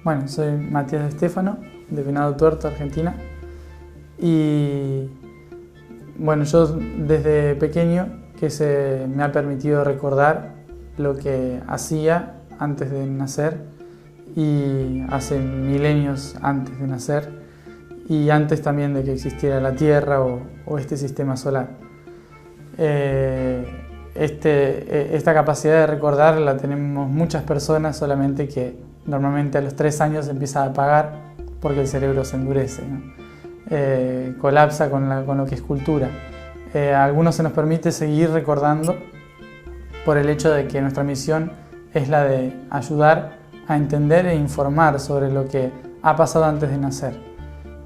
Bueno, soy Matías de Stefano, de Venado Tuerto, Argentina. Y bueno, yo desde pequeño que me ha permitido recordar lo que hacía antes de nacer y hace milenios antes de nacer y antes también de que existiera la Tierra o este sistema solar. Esta capacidad de recordar la tenemos muchas personas, solamente que normalmente a los 3 años empieza a apagar porque el cerebro se endurece, ¿no? Colapsa con lo que es cultura. A algunos se nos permite seguir recordando por el hecho de que nuestra misión es la de ayudar a entender e informar sobre lo que ha pasado antes de nacer.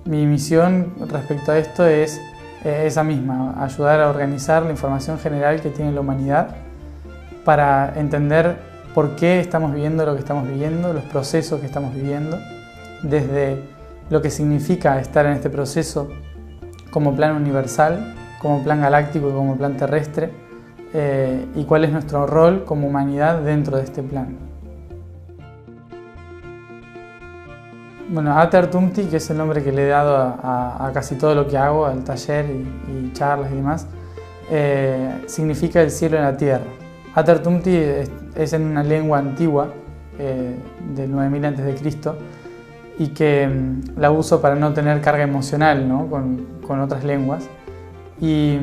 Mi misión respecto a esto es esa misma, ayudar a organizar la información general que tiene la humanidad para entender por qué estamos viviendo lo que estamos viviendo, los procesos que estamos viviendo, desde lo que significa estar en este proceso como plan universal, como plan galáctico y como plan terrestre, y cuál es nuestro rol como humanidad dentro de este plan. Bueno, Ater Tumti, que es el nombre que le he dado a casi todo lo que hago, al taller y charlas y demás, significa el cielo en la tierra. Ater Tumti es en una lengua antigua, del 9000 a.C., y que la uso para no tener carga emocional, ¿no? con otras lenguas. Y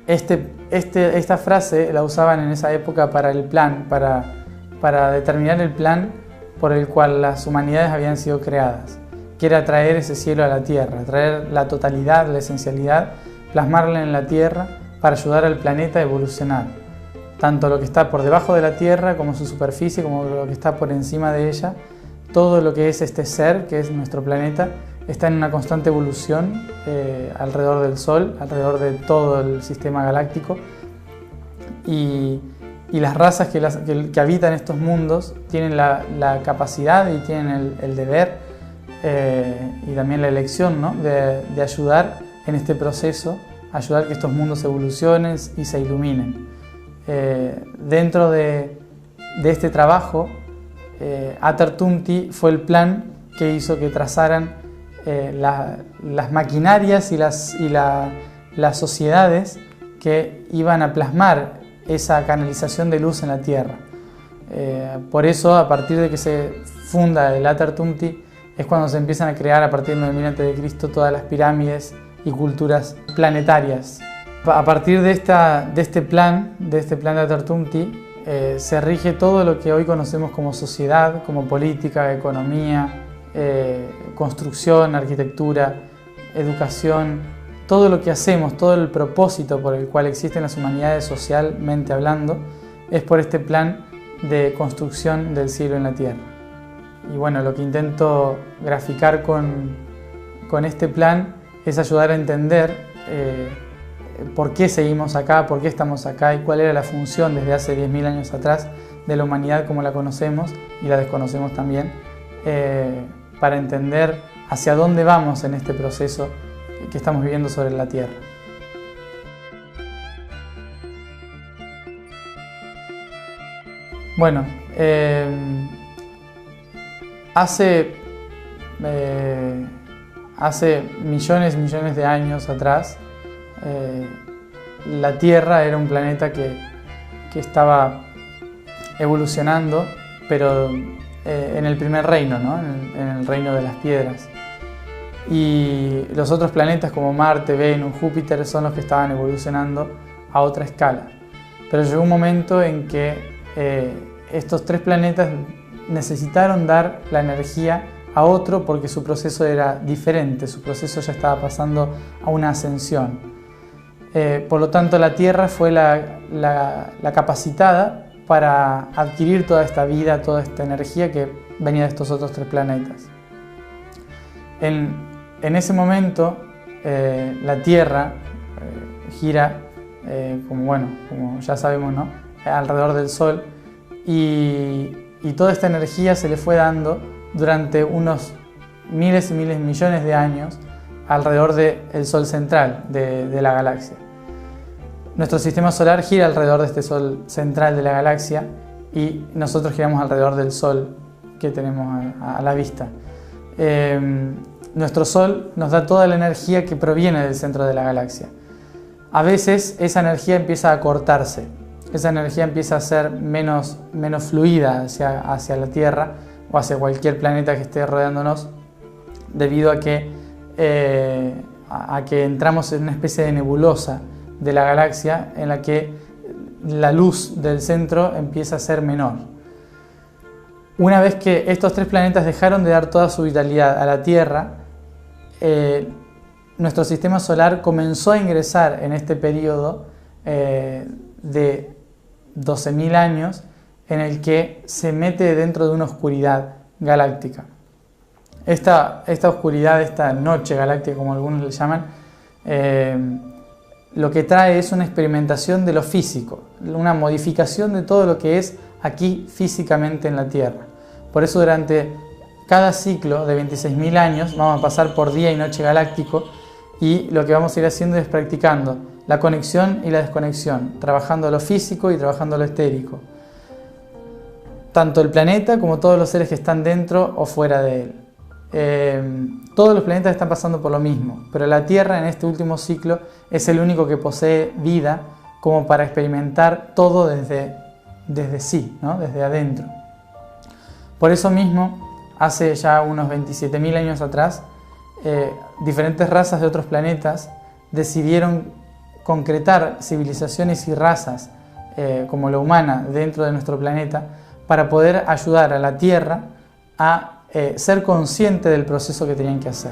esta frase la usaban en esa época para el plan, para determinar el plan por el cual las humanidades habían sido creadas, que era traer ese cielo a la tierra, traer la totalidad, la esencialidad, plasmarla en la tierra para ayudar al planeta a evolucionar. Tanto lo que está por debajo de la tierra, como su superficie, como lo que está por encima de ella, todo lo que es este ser, que es nuestro planeta, está en una constante evolución alrededor del Sol, alrededor de todo el sistema galáctico. Y las razas que habitan estos mundos tienen la capacidad y tienen el deber y también la elección, ¿no? de ayudar en este proceso, ayudar que estos mundos evolucionen y se iluminen. Dentro de este trabajo, Ater Tumti fue el plan que hizo que trazaran las maquinarias y las sociedades que iban a plasmar esa canalización de luz en la Tierra. Por eso, a partir de que se funda el Ater Tumti, es cuando se empiezan a crear, a partir del 9000 a.C., todas las pirámides y culturas planetarias. A partir de este plan de Ater Tumti, se rige todo lo que hoy conocemos como sociedad, como política, economía, construcción, arquitectura, educación, todo lo que hacemos, todo el propósito por el cual existen las humanidades socialmente hablando, es por este plan de construcción del cielo en la tierra. Y bueno, lo que intento graficar con este plan es ayudar a entender por qué seguimos acá, por qué estamos acá y cuál era la función desde hace 10.000 años atrás de la humanidad como la conocemos y la desconocemos también, para entender hacia dónde vamos en este proceso que estamos viviendo sobre la Tierra. Bueno, hace millones y millones de años atrás, la Tierra era un planeta que estaba evolucionando, pero en el primer reino, ¿no? en el reino de las piedras. Y los otros planetas como Marte, Venus, Júpiter son los que estaban evolucionando a otra escala. Pero llegó un momento en que estos 3 planetas necesitaron dar la energía a otro porque su proceso era diferente, su proceso ya estaba pasando a una ascensión. Por lo tanto, la Tierra fue la capacitada para adquirir toda esta vida, toda esta energía que venía de estos otros 3 planetas. En ese momento, la Tierra gira, como ya sabemos, ¿no? alrededor del Sol, y toda esta energía se le fue dando durante unos miles y miles, millones de años alrededor del Sol central de la galaxia. Nuestro sistema solar gira alrededor de este Sol central de la galaxia y nosotros giramos alrededor del Sol que tenemos a la vista. Nuestro Sol nos da toda la energía que proviene del centro de la galaxia. A veces esa energía empieza a cortarse, esa energía empieza a ser menos fluida hacia la Tierra o hacia cualquier planeta que esté rodeándonos, debido a que entramos en una especie de nebulosa de la galaxia en la que la luz del centro empieza a ser menor. Una vez que estos tres planetas dejaron de dar toda su vitalidad a la Tierra, nuestro sistema solar comenzó a ingresar en este periodo de 12.000 años en el que se mete dentro de una oscuridad galáctica. Esta oscuridad, esta noche galáctica, como algunos le llaman, lo que trae es una experimentación de lo físico, una modificación de todo lo que es aquí físicamente en la Tierra. Por eso durante cada ciclo de 26.000 años vamos a pasar por día y noche galáctico, y lo que vamos a ir haciendo es practicando la conexión y la desconexión, trabajando lo físico y trabajando lo etérico. Tanto el planeta como todos los seres que están dentro o fuera de él. Todos los planetas están pasando por lo mismo, pero la Tierra en este último ciclo es el único que posee vida como para experimentar todo desde sí, ¿no? Desde adentro. Por eso mismo, hace ya unos 27.000 años atrás, diferentes razas de otros planetas decidieron concretar civilizaciones y razas como la humana dentro de nuestro planeta para poder ayudar a la Tierra a ser consciente del proceso que tenían que hacer.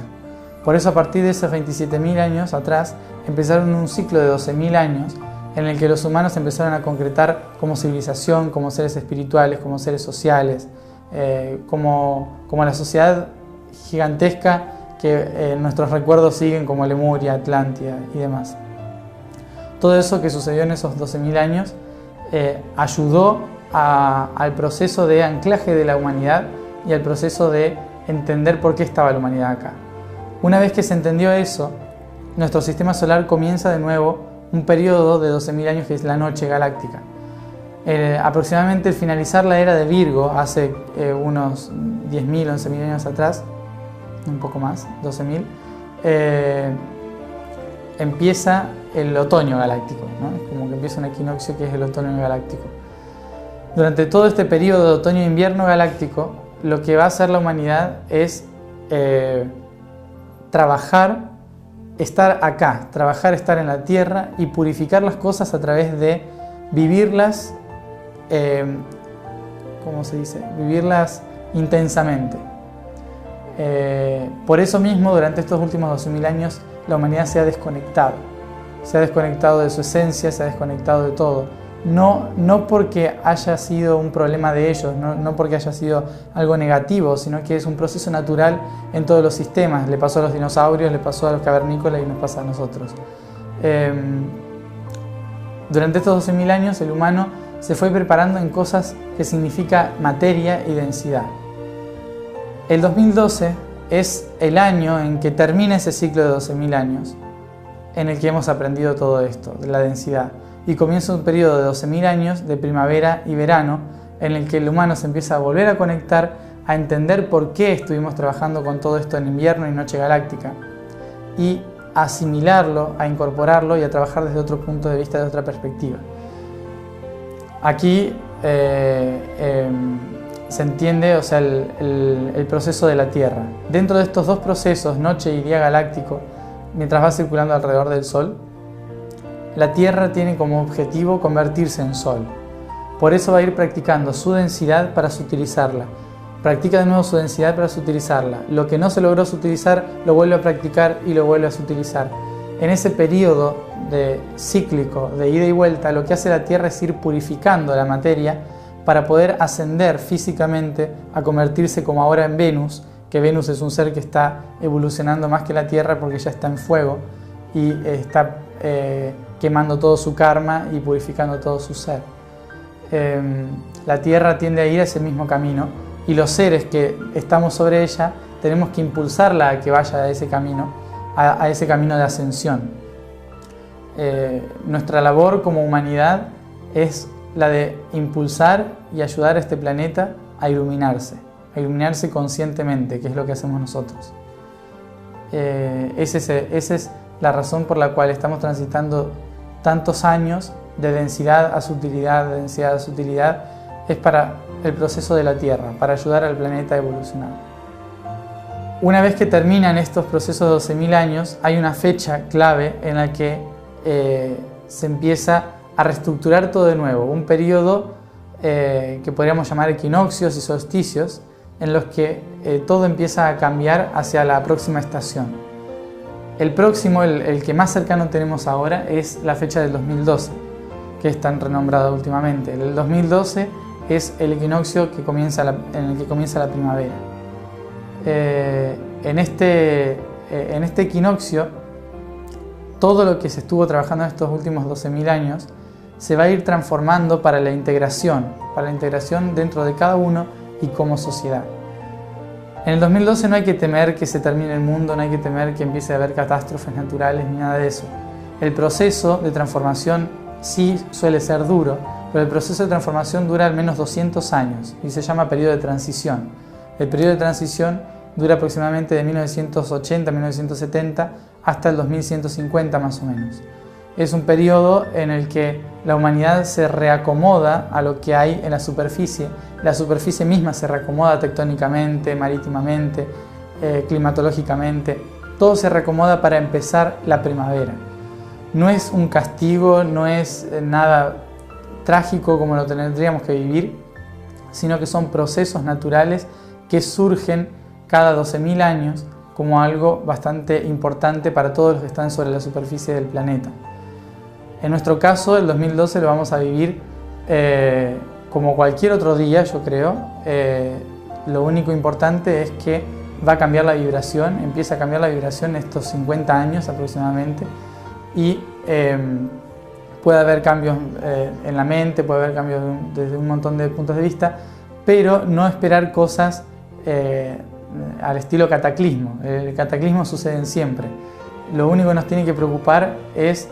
Por eso a partir de esos 27.000 años atrás empezaron un ciclo de 12.000 años en el que los humanos empezaron a concretar como civilización, como seres espirituales, como seres sociales, como la sociedad gigantesca que nuestros recuerdos siguen, como Lemuria, Atlántida y demás. Todo eso que sucedió en esos 12.000 años ayudó al proceso de anclaje de la humanidad y al proceso de entender por qué estaba la humanidad acá. Una vez que se entendió eso, nuestro sistema solar comienza de nuevo un periodo de 12.000 años que es la noche galáctica. Aproximadamente al finalizar la era de Virgo, hace unos 10.000, 11.000 años atrás, un poco más, 12.000, empieza el otoño galáctico, ¿no? Es como que empieza un equinoccio que es el otoño galáctico. Durante todo este periodo de otoño e invierno galáctico, lo que va a hacer la humanidad es trabajar, estar acá, estar en la Tierra y purificar las cosas a través de vivirlas, ¿cómo se dice? Vivirlas intensamente. Por eso mismo, durante estos últimos 12.000 años, la humanidad se ha desconectado de su esencia, se ha desconectado de todo. No porque haya sido un problema de ellos, no porque haya sido algo negativo, sino que es un proceso natural en todos los sistemas. Le pasó a los dinosaurios, le pasó a los cavernícolas y nos pasa a nosotros. Durante estos 12.000 años el humano se fue preparando en cosas que significa materia y densidad. El 2012 es el año en que termina ese ciclo de 12.000 años en el que hemos aprendido todo esto, de la densidad. Y comienza un periodo de 12.000 años de primavera y verano en el que el humano se empieza a volver a conectar, a entender por qué estuvimos trabajando con todo esto en invierno y noche galáctica, y a asimilarlo, a incorporarlo y a trabajar desde otro punto de vista, de otra perspectiva. Aquí se entiende, o sea, el proceso de la Tierra. Dentro de estos dos procesos, noche y día galáctico, mientras va circulando alrededor del Sol, la Tierra tiene como objetivo convertirse en Sol. Por eso va a ir practicando su densidad para sutilizarla. Practica de nuevo su densidad para sutilizarla. Lo que no se logró sutilizar, lo vuelve a practicar y lo vuelve a sutilizar. En ese periodo cíclico de ida y vuelta, lo que hace la Tierra es ir purificando la materia para poder ascender físicamente a convertirse como ahora en Venus, que Venus es un ser que está evolucionando más que la Tierra porque ya está en fuego y está quemando todo su karma y purificando todo su ser. La Tierra tiende a ir a ese mismo camino y los seres que estamos sobre ella tenemos que impulsarla a que vaya a ese camino de ascensión. Nuestra labor como humanidad es la de impulsar y ayudar a este planeta a iluminarse, a iluminarse conscientemente, que es lo que hacemos nosotros. Esa es la razón por la cual estamos transitando tantos años de densidad a sutilidad, de densidad a sutilidad, es para el proceso de la Tierra, para ayudar al planeta a evolucionar. Una vez que terminan estos procesos de 12.000 años, hay una fecha clave en la que se empieza a reestructurar todo de nuevo, un periodo que podríamos llamar equinoccios y solsticios, en los que todo empieza a cambiar hacia la próxima estación. El próximo, el que más cercano tenemos ahora, es la fecha del 2012, que es tan renombrada últimamente. El 2012 es el equinoccio en el que comienza la primavera. En este equinoccio, todo lo que se estuvo trabajando en estos últimos 12.000 años se va a ir transformando para la integración dentro de cada uno y como sociedad. En el 2012 no hay que temer que se termine el mundo, no hay que temer que empiece a haber catástrofes naturales ni nada de eso. El proceso de transformación sí suele ser duro, pero el proceso de transformación dura al menos 200 años y se llama periodo de transición. El periodo de transición dura aproximadamente de 1980 a 1970 hasta el 2150 más o menos. Es un periodo en el que la humanidad se reacomoda a lo que hay en la superficie misma se reacomoda tectónicamente, marítimamente, climatológicamente, todo se reacomoda para empezar la primavera. No es un castigo, no es nada trágico como lo tendríamos que vivir, sino que son procesos naturales que surgen cada 12.000 años como algo bastante importante para todos los que están sobre la superficie del planeta. En nuestro caso, el 2012 lo vamos a vivir como cualquier otro día, yo creo. Lo único importante es que va a cambiar la vibración, empieza a cambiar la vibración en estos 50 años aproximadamente, y puede haber cambios en la mente, puede haber cambios desde un montón de puntos de vista, pero no esperar cosas al estilo cataclismo. El cataclismo sucede siempre. Lo único que nos tiene que preocupar es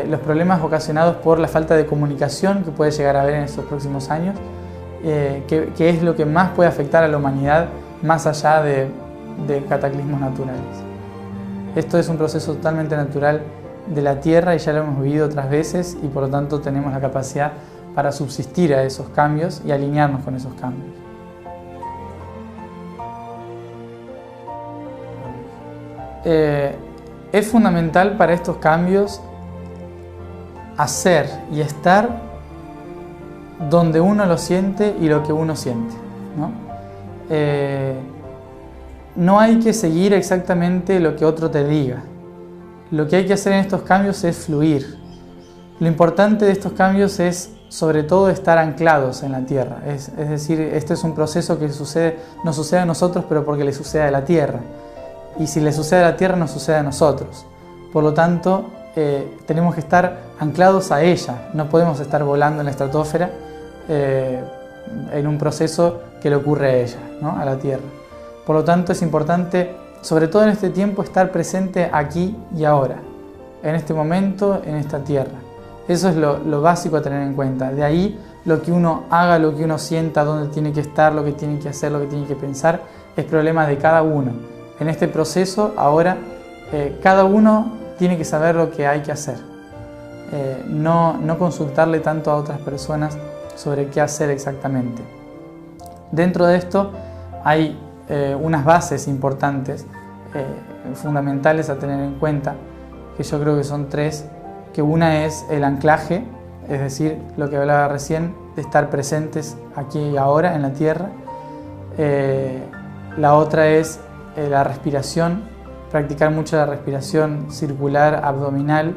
los problemas ocasionados por la falta de comunicación que puede llegar a haber en estos próximos años, que es lo que más puede afectar a la humanidad más allá de cataclismos naturales. Esto es un proceso totalmente natural de la Tierra y ya lo hemos vivido otras veces y por lo tanto tenemos la capacidad para subsistir a esos cambios y alinearnos con esos cambios. Es fundamental para estos cambios hacer y estar donde uno lo siente y lo que uno siente, ¿no? No hay que seguir exactamente lo que otro te diga. Lo que hay que hacer en estos cambios es fluir. Lo importante de estos cambios es sobre todo estar anclados en la Tierra. Es decir, este es un proceso que nos sucede a nosotros, pero porque le sucede a la Tierra. Y si le sucede a la Tierra, nos sucede a nosotros. Por lo tanto, tenemos que estar anclados a ella. No podemos estar volando en la estratosfera en un proceso que le ocurre a ella, ¿no? A la Tierra. Por lo tanto, es importante, sobre todo en este tiempo, estar presente aquí y ahora, en este momento, en esta Tierra. Eso es lo básico a tener en cuenta. De ahí, lo que uno haga, lo que uno sienta, dónde tiene que estar, lo que tiene que hacer, lo que tiene que pensar, es problema de cada uno. En este proceso, ahora, cada uno tiene que saber lo que hay que hacer. No consultarle tanto a otras personas sobre qué hacer exactamente. Dentro de esto hay unas bases importantes, fundamentales a tener en cuenta, que yo creo que son tres, que una es el anclaje, es decir, lo que hablaba recién, de estar presentes aquí y ahora en la Tierra. La otra es la respiración, practicar mucho la respiración circular abdominal,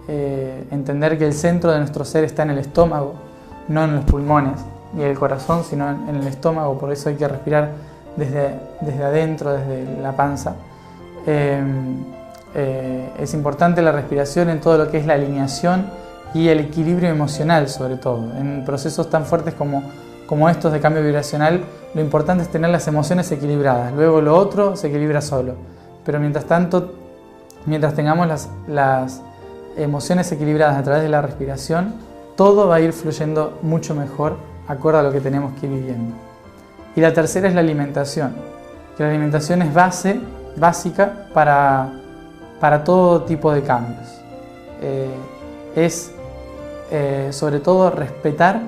entender que el centro de nuestro ser está en el estómago, no en los pulmones ni el corazón, sino en el estómago, por eso hay que respirar desde adentro, desde la panza. Es importante la respiración en todo lo que es la alineación y el equilibrio emocional, sobre todo. En procesos tan fuertes como estos de cambio vibracional, lo importante es tener las emociones equilibradas. Luego lo otro se equilibra solo. Pero mientras tanto, mientras tengamos las emociones equilibradas a través de la respiración, todo va a ir fluyendo mucho mejor acorde a lo que tenemos que ir viviendo. Y la tercera es la alimentación, que la alimentación es básica para todo tipo de cambios. Sobre todo respetar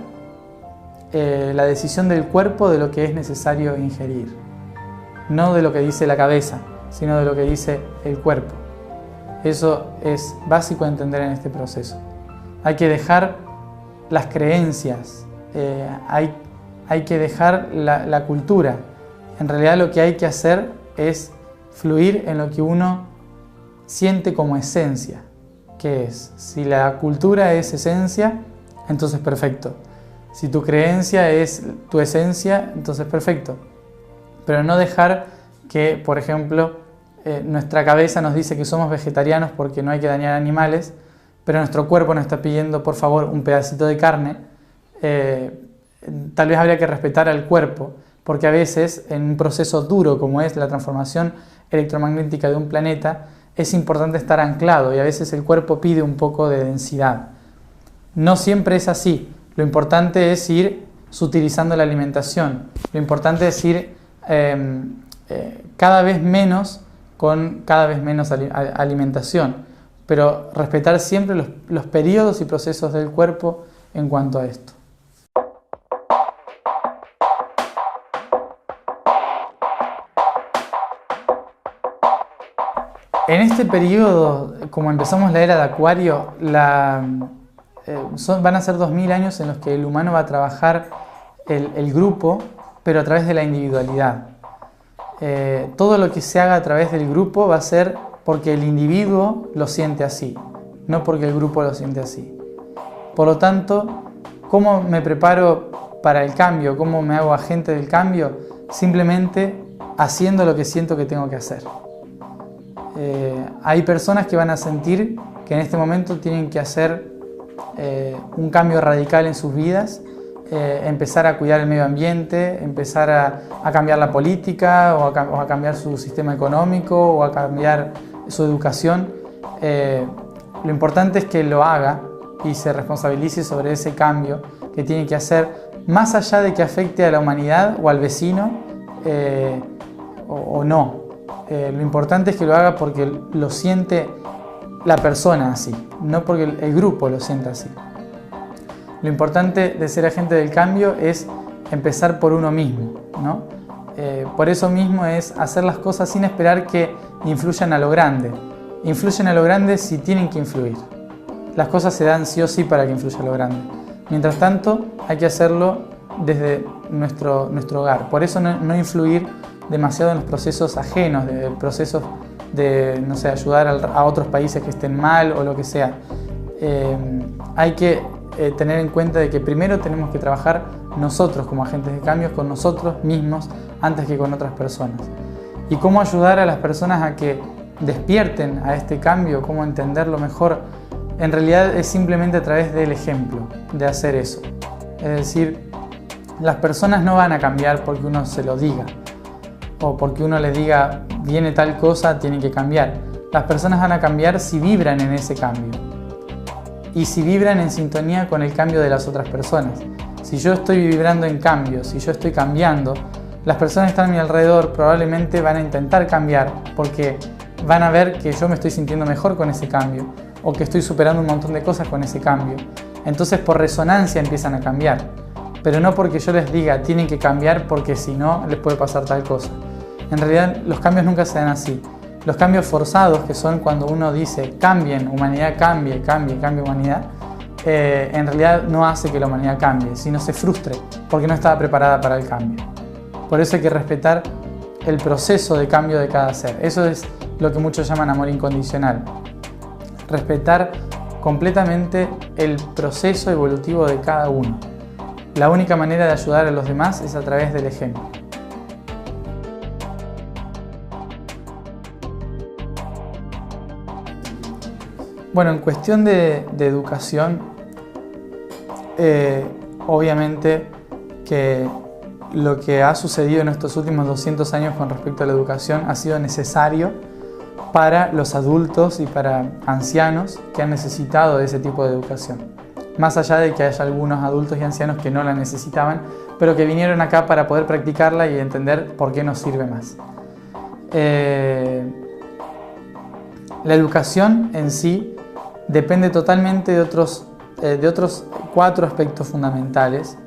la decisión del cuerpo de lo que es necesario ingerir. No de lo que dice la cabeza, sino de lo que dice el cuerpo. Eso es básico de entender en este proceso. Hay que dejar las creencias, hay que dejar la cultura. En realidad lo que hay que hacer es fluir en lo que uno siente como esencia. ¿Qué es? Si la cultura es esencia, entonces perfecto. Si tu creencia es tu esencia, entonces perfecto. Pero no dejar que, por ejemplo, nuestra cabeza nos dice que somos vegetarianos porque no hay que dañar animales, pero nuestro cuerpo nos está pidiendo, por favor, un pedacito de carne. Tal vez habría que respetar al cuerpo, porque a veces en un proceso duro como es la transformación electromagnética de un planeta, es importante estar anclado y a veces el cuerpo pide un poco de densidad. No siempre es así. Lo importante es ir sutilizando la alimentación. Lo importante es ir cada vez menos con cada vez menos alimentación, pero respetar siempre los periodos y procesos del cuerpo en cuanto a esto. En este periodo, como empezamos la era de Acuario, van a ser 2000 años en los que el humano va a trabajar el grupo, pero a través de la individualidad. Todo lo que se haga a través del grupo va a ser porque el individuo lo siente así, no porque el grupo lo siente así. Por lo tanto, ¿cómo me preparo para el cambio? ¿Cómo me hago agente del cambio? Simplemente haciendo lo que siento que tengo que hacer. Hay personas que van a sentir que en este momento tienen que hacer un cambio radical en sus vidas, empezar a cuidar el medio ambiente, empezar a cambiar la política o a cambiar su sistema económico o a cambiar su educación. Lo importante es que lo haga y se responsabilice sobre ese cambio que tiene que hacer, más allá de que afecte a la humanidad o al vecino o no. Lo importante es que lo haga porque lo siente la persona así, no porque el grupo lo sienta así. Lo importante de ser agente del cambio es empezar por uno mismo, ¿no? Por eso mismo es hacer las cosas sin esperar que influyan a lo grande. Influyen a lo grande si tienen que influir. Las cosas se dan sí o sí para que influya a lo grande. Mientras tanto, hay que hacerlo desde nuestro hogar. Por eso no influir demasiado en los procesos ajenos, de procesos de, no sé, ayudar a otros países que estén mal o lo que sea. Hay que tener en cuenta de que primero tenemos que trabajar nosotros como agentes de cambio con nosotros mismos antes que con otras personas. Y cómo ayudar a las personas a que despierten a este cambio, cómo entenderlo mejor, en realidad es simplemente a través del ejemplo, de hacer eso. Es decir, las personas no van a cambiar porque uno se lo diga o porque uno les diga viene tal cosa, tienen que cambiar. Las personas van a cambiar si vibran en ese cambio y si vibran en sintonía con el cambio de las otras personas. Si yo estoy vibrando en cambio, si yo estoy cambiando, las personas que están a mi alrededor probablemente van a intentar cambiar porque van a ver que yo me estoy sintiendo mejor con ese cambio o que estoy superando un montón de cosas con ese cambio. Entonces por resonancia empiezan a cambiar, pero no porque yo les diga tienen que cambiar porque si no les puede pasar tal cosa. En realidad los cambios nunca se dan así. Los cambios forzados, que son cuando uno dice cambien, humanidad cambie, humanidad, en realidad no hace que la humanidad cambie, sino se frustre porque no estaba preparada para el cambio. Por eso hay que respetar el proceso de cambio de cada ser. Eso es lo que muchos llaman amor incondicional. Respetar completamente el proceso evolutivo de cada uno. La única manera de ayudar a los demás es a través del ejemplo. Bueno, en cuestión de educación, obviamente que lo que ha sucedido en estos últimos 200 años con respecto a la educación ha sido necesario para los adultos y para ancianos que han necesitado de ese tipo de educación. más allá de que haya algunos adultos y ancianos que no la necesitaban, pero que vinieron acá para poder practicarla y entender por qué nos sirve más. La educación en sí depende totalmente de otros 4 aspectos fundamentales,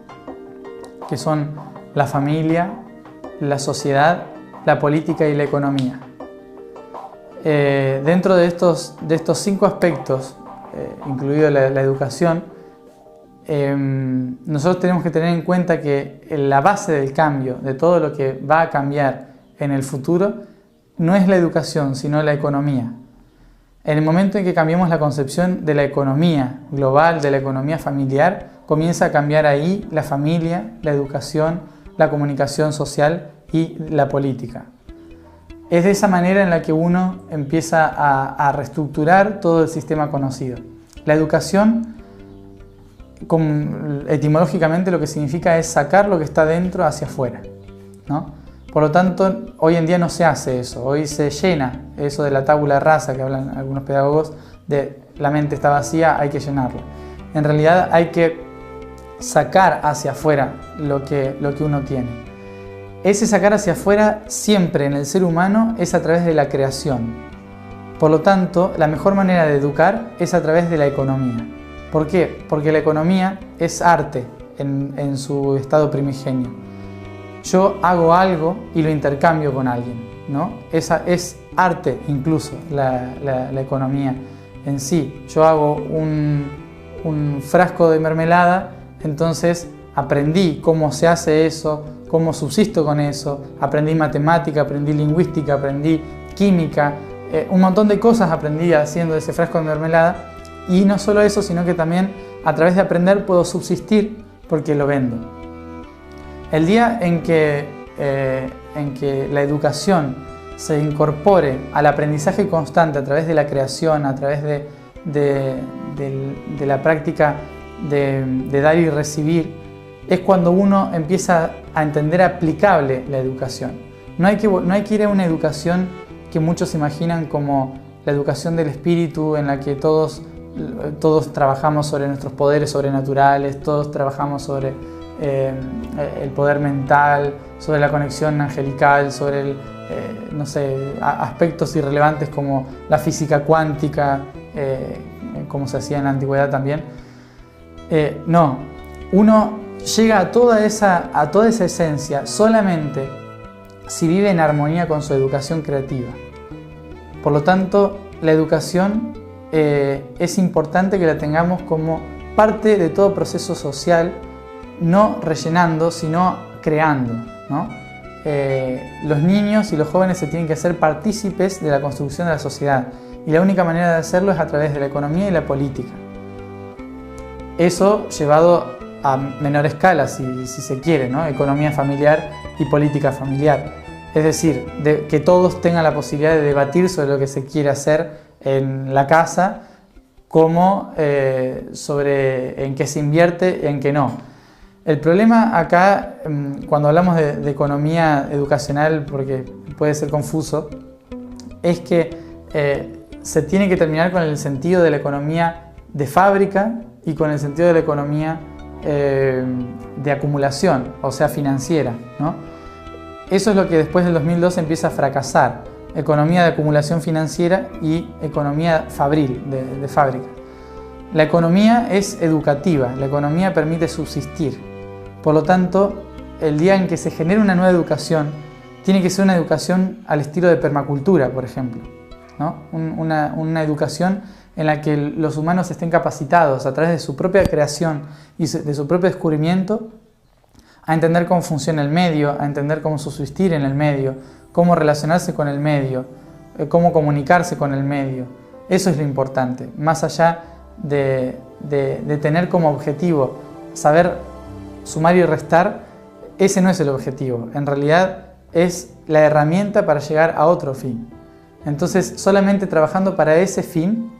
que son la familia, la sociedad, la política y la economía. Dentro de estos 5 aspectos, incluido la educación, nosotros tenemos que tener en cuenta que la base del cambio, de todo lo que va a cambiar en el futuro, no es la educación, sino la economía. En el momento en que cambiemos la concepción de la economía global, de la economía familiar, comienza a cambiar ahí la familia, la educación, la comunicación social y la política. Es de esa manera en la que uno empieza a reestructurar todo el sistema conocido. La educación, etimológicamente, lo que significa es sacar lo que está dentro hacia afuera, ¿no? Por lo tanto, hoy en día no se hace eso. Hoy se llena eso de la tabula rasa que hablan algunos pedagogos, de la mente está vacía, hay que llenarla. En realidad hay que sacar hacia afuera lo que uno tiene. Ese sacar hacia afuera siempre en el ser humano es a través de la creación. Por lo tanto, la mejor manera de educar es a través de la economía. ¿Por qué? Porque la economía es arte en su estado primigenio. Yo hago algo y lo intercambio con alguien, ¿no? Esa es arte incluso, la economía en sí. Yo hago un frasco de mermelada, entonces aprendí cómo se hace eso, cómo subsisto con eso, aprendí matemática, aprendí lingüística, aprendí química, un montón de cosas aprendí haciendo ese frasco de mermelada. Y no solo eso, sino que también a través de aprender puedo subsistir porque lo vendo. El día en que la educación se incorpore al aprendizaje constante a través de la creación, a través de la práctica de dar y recibir, es cuando uno empieza a entender aplicable la educación. No hay que ir a una educación que muchos imaginan como la educación del espíritu, en la que todos trabajamos sobre nuestros poderes sobrenaturales, todos trabajamos sobre el poder mental, sobre la conexión angelical, sobre aspectos irrelevantes como la física cuántica, como se hacía en la antigüedad también. No, uno llega a toda esa esencia solamente si vive en armonía con su educación creativa. Por lo tanto, la educación es importante que la tengamos como parte de todo proceso social, no rellenando, sino creando, ¿no? Los niños y los jóvenes se tienen que hacer partícipes de la construcción de la sociedad, y la única manera de hacerlo es a través de la economía y la política. Eso llevado a menor escala, si se quiere, ¿no? Economía familiar y política familiar. Es decir, que todos tengan la posibilidad de debatir sobre lo que se quiere hacer en la casa, como sobre en qué se invierte y en qué no. El problema acá, cuando hablamos de economía educacional, porque puede ser confuso, es que se tiene que terminar con el sentido de la economía de fábrica y con el sentido de la economía de acumulación, o sea, financiera, ¿no? Eso es lo que después del 2002 empieza a fracasar. Economía de acumulación financiera y economía fabril, de fábrica. La economía es educativa, la economía permite subsistir. Por lo tanto, el día en que se genere una nueva educación, tiene que ser una educación al estilo de permacultura, por ejemplo, ¿no? Una educación en la que los humanos estén capacitados a través de su propia creación y de su propio descubrimiento a entender cómo funciona el medio, a entender cómo subsistir en el medio, cómo relacionarse con el medio, cómo comunicarse con el medio. Eso es lo importante, más allá de tener como objetivo saber sumar y restar. Ese no es el objetivo, en realidad es la herramienta para llegar a otro fin. Entonces, solamente trabajando para ese fin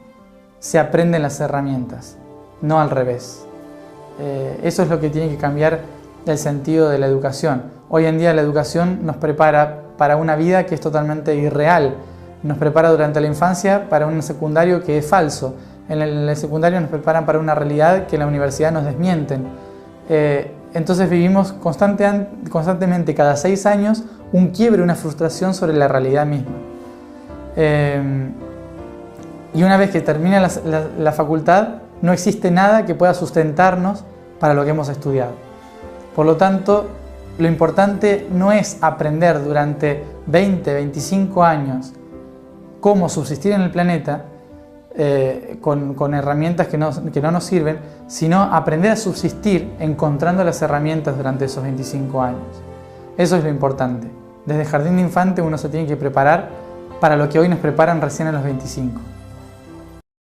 se aprenden las herramientas, no al revés. Eso es lo que tiene que cambiar el sentido de la educación. Hoy en día la educación nos prepara para una vida que es totalmente irreal, nos prepara durante la infancia para un secundario que es falso, En el secundario nos preparan para una realidad que en la universidad nos desmienten. Entonces vivimos constantemente, cada 6 años, un quiebre, una frustración sobre la realidad misma. Y una vez que termina la facultad, no existe nada que pueda sustentarnos para lo que hemos estudiado. Por lo tanto, lo importante no es aprender durante 20, 25 años cómo subsistir en el planeta con herramientas que no nos sirven, sino aprender a subsistir encontrando las herramientas durante esos 25 años. Eso es lo importante. Desde jardín de infante uno se tiene que preparar para lo que hoy nos preparan recién a los 25.